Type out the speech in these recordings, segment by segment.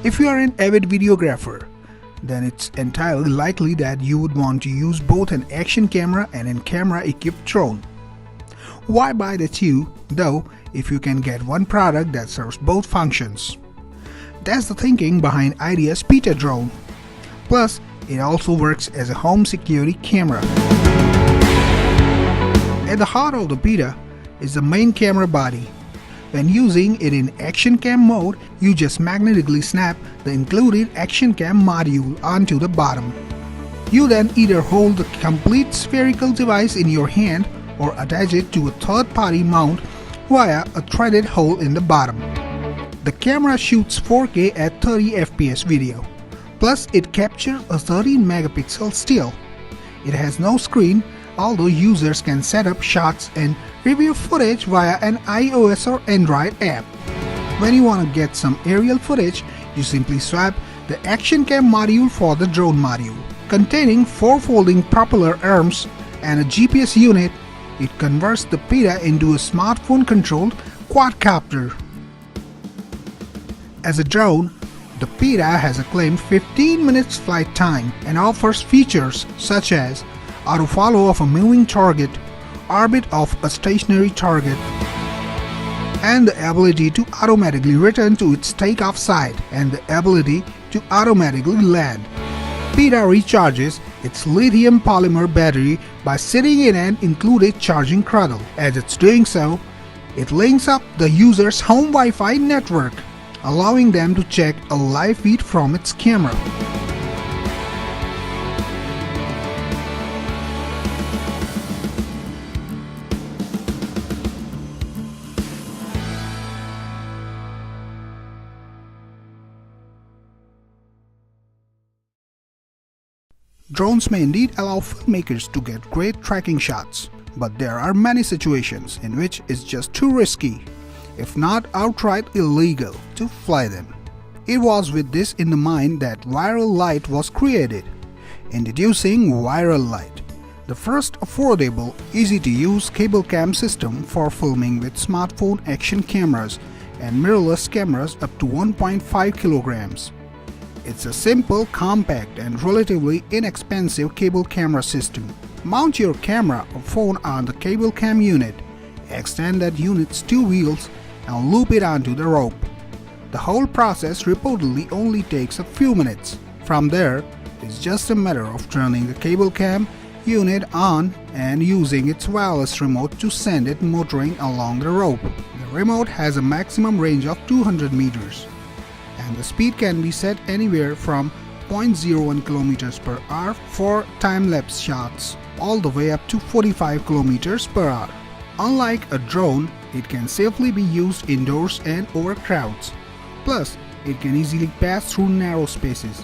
If you are an avid videographer, then it's entirely likely that you would want to use both an action camera and a camera-equipped drone. Why buy the two, though, if you can get one product that serves both functions? That's the thinking behind IDEA's PITTA drone. Plus, it also works as a home security camera. At the heart of the PITTA is the main camera body. When using it in action cam mode, you just magnetically snap the included action cam module onto the bottom. You then either hold the complete spherical device in your hand or attach it to a third-party mount via a threaded hole in the bottom. The camera shoots 4K at 30 FPS video. Plus, it captures a 13 megapixel still. It has no screen, although users can set up shots and review footage via an iOS or Android app. When you want to get some aerial footage, you simply swap the action cam module for the drone module. Containing 4 folding propeller arms and a GPS unit, it converts the PITTA into a smartphone-controlled quadcopter. As a drone, the PITTA has a claimed 15 minutes flight time and offers features such as auto-follow of a moving target, orbit of a stationary target, and the ability to automatically return to its takeoff site and the ability to automatically land. PITTA recharges its lithium polymer battery by sitting in an included charging cradle. As it's doing so, it links up the user's home Wi-Fi network, allowing them to check a live feed from its camera. Drones may indeed allow filmmakers to get great tracking shots, but there are many situations in which it's just too risky, if not outright illegal, to fly them. It was with this in the mind that Wiral Lite was created. Introducing Wiral Lite, the first affordable, easy-to-use cable cam system for filming with smartphone action cameras and mirrorless cameras up to 1.5 kilograms. It's a simple, compact and relatively inexpensive cable camera system. Mount your camera or phone on the cable cam unit, extend that unit's 2 wheels and loop it onto the rope. The whole process reportedly only takes a few minutes. From there, it's just a matter of turning the cable cam unit on and using its wireless remote to send it motoring along the rope. The remote has a maximum range of 200 meters. And the speed can be set anywhere from 0.01 km per hour for time-lapse shots, all the way up to 45 km per hour. Unlike a drone, it can safely be used indoors and over crowds. Plus, it can easily pass through narrow spaces.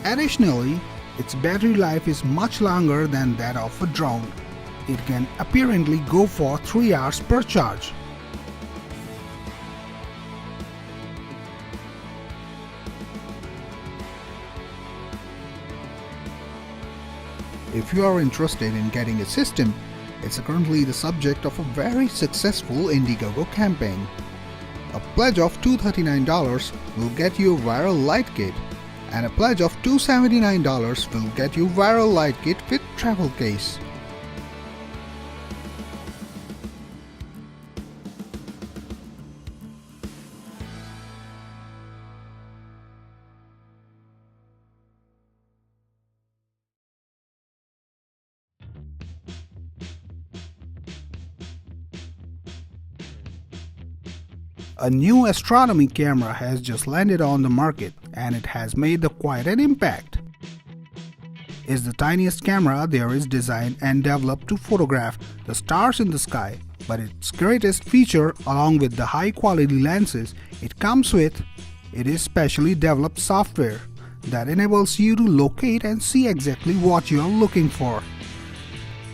Additionally, its battery life is much longer than that of a drone. It can apparently go for 3 hours per charge. If you are interested in getting a system, it's currently the subject of a very successful Indiegogo campaign. A pledge of $239 will get you a Wiral Lite kit, and a pledge of $279 will get you Wiral Lite kit with travel case. A new Astronomy camera has just landed on the market and it has made quite an impact. It's the tiniest camera there is designed and developed to photograph the stars in the sky, but its greatest feature, along with the high quality lenses it comes with, it is specially developed software that enables you to locate and see exactly what you are looking for.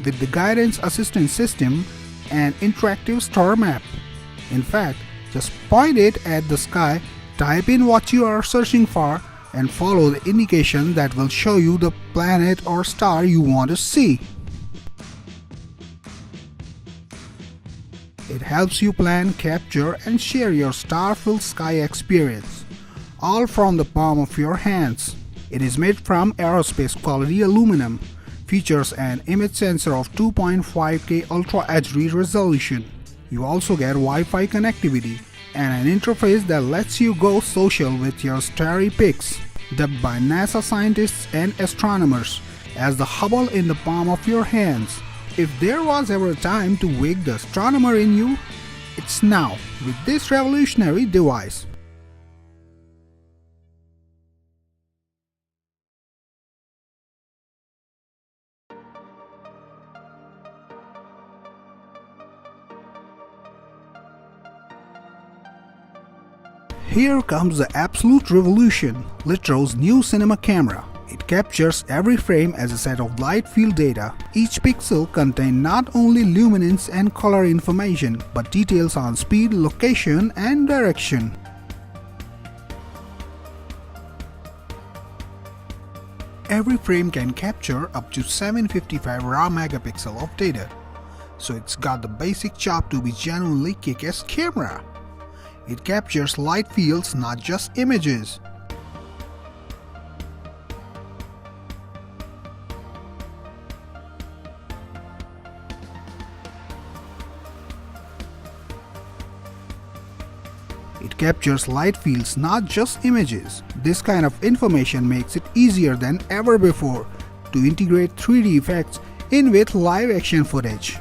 With the guidance assistance system and interactive star map. In fact, just point it at the sky, type in what you are searching for, and follow the indication that will show you the planet or star you want to see. It helps you plan, capture, and share your star-filled sky experience, all from the palm of your hands. It is made from aerospace-quality aluminum, features an image sensor of 2.5K Ultra HD resolution. You also get Wi-Fi connectivity and an interface that lets you go social with your starry pics. Dubbed by NASA scientists and astronomers as the Hubble in the palm of your hands. If there was ever a time to wake the astronomer in you, it's now with this revolutionary device. Here comes the absolute revolution, Lytro's new cinema camera. It captures every frame as a set of light field data. Each pixel contains not only luminance and color information, but details on speed, location, and direction. Every frame can capture up to 755 raw megapixel of data, so it's got the basic chop to be genuinely kick-ass camera. It captures light fields, not just images. It captures light fields, not just images. This kind of information makes it easier than ever before to integrate 3D effects in with live action footage.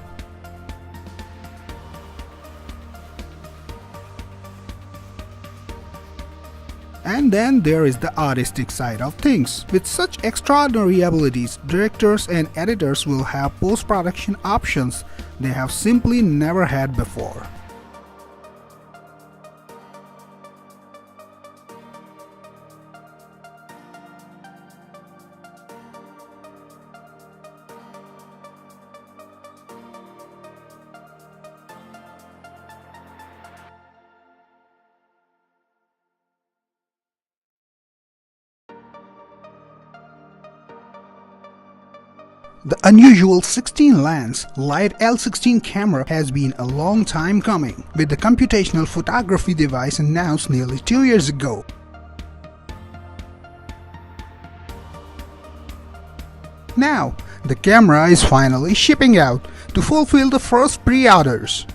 And then there is the artistic side of things. With such extraordinary abilities, directors and editors will have post-production options they have simply never had before. The unusual 16-lens Lite L16 camera has been a long time coming, with the computational photography device announced nearly 2 years ago. Now, the camera is finally shipping out to fulfill the first pre-orders.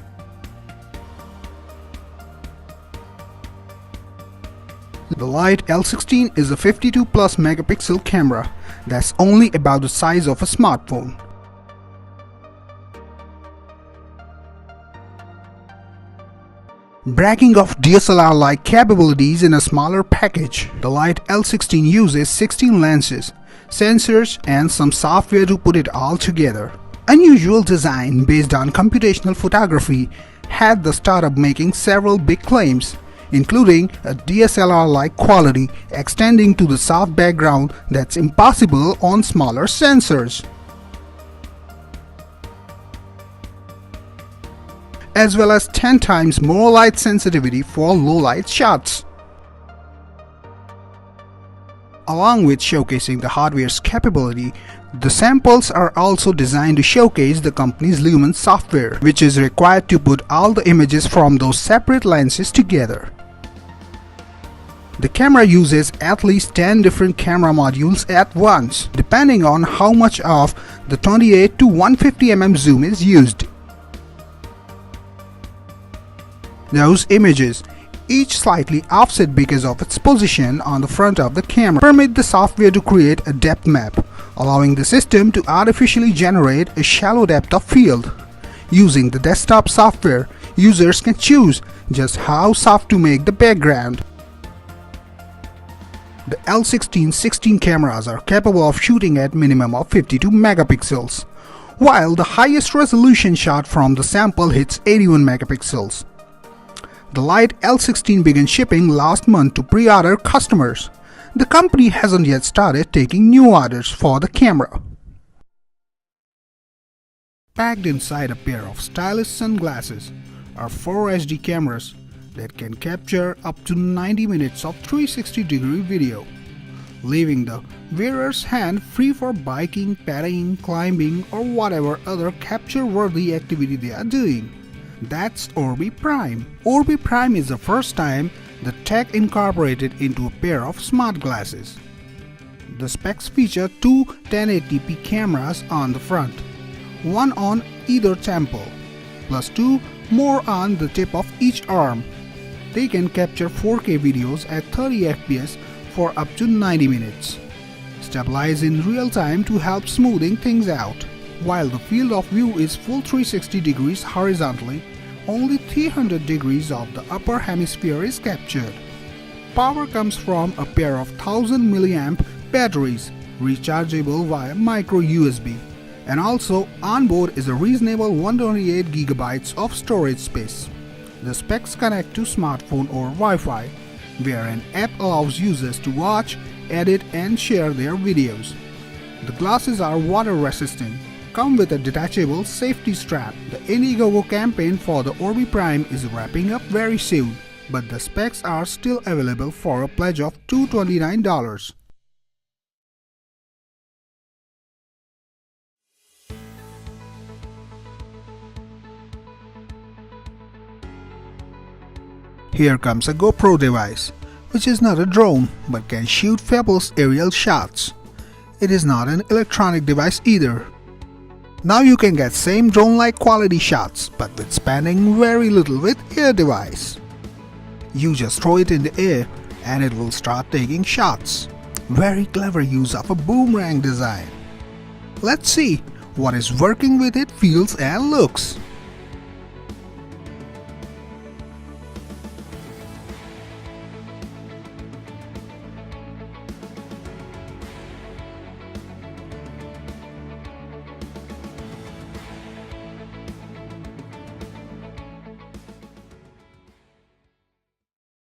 The Lite L16 is a 52 plus megapixel camera that's only about the size of a smartphone. Bragging of DSLR-like capabilities in a smaller package, the Lite L16 uses 16 lenses, sensors, and some software to put it all together. Unusual design based on computational photography had the startup making several big claims, including a DSLR-like quality extending to the soft background that's impossible on smaller sensors, as well as 10 times more light sensitivity for low-light shots. Along with showcasing the hardware's capability, the samples are also designed to showcase the company's Lumen software, which is required to put all the images from those separate lenses together. The camera uses at least 10 different camera modules at once, depending on how much of the 28 to 150 mm zoom is used. Those images, each slightly offset because of its position on the front of the camera, permit the software to create a depth map, allowing the system to artificially generate a shallow depth of field. Using the desktop software, users can choose just how soft to make the background. The L16 16 cameras are capable of shooting at minimum of 52 megapixels, while the highest resolution shot from the sample hits 81 megapixels. The Lite L16 began shipping last month to pre-order customers. The company hasn't yet started taking new orders for the camera. Packed inside a pair of stylish sunglasses are 4 HD cameras that can capture up to 90 minutes of 360-degree video, leaving the wearer's hand free for biking, paddling, climbing, or whatever other capture-worthy activity they are doing. That's ORBI Prime. ORBI Prime is the first time the tech incorporated into a pair of smart glasses. The specs feature two 1080p cameras on the front, one on either temple, plus two more on the tip of each arm. They can capture 4K videos at 30 fps for up to 90 minutes. Stabilize in real time to help smoothing things out. While the field of view is full 360 degrees horizontally, only 300 degrees of the upper hemisphere is captured. Power comes from a pair of 1000 mAh batteries, rechargeable via micro USB, and also onboard is a reasonable 128 GB of storage space. The specs connect to smartphone or Wi-Fi, where an app allows users to watch, edit and share their videos. The glasses are water resistant, come with a detachable safety strap. The Indiegogo campaign for the ORBI Prime is wrapping up very soon, but the specs are still available for a pledge of $229. Here comes a GoPro device, which is not a drone but can shoot fabulous aerial shots. It is not an electronic device either. Now you can get same drone-like quality shots but with spending very little with air device. You just throw it in the air and it will start taking shots. Very clever use of a boomerang design. Let's see what is working with it feels and looks.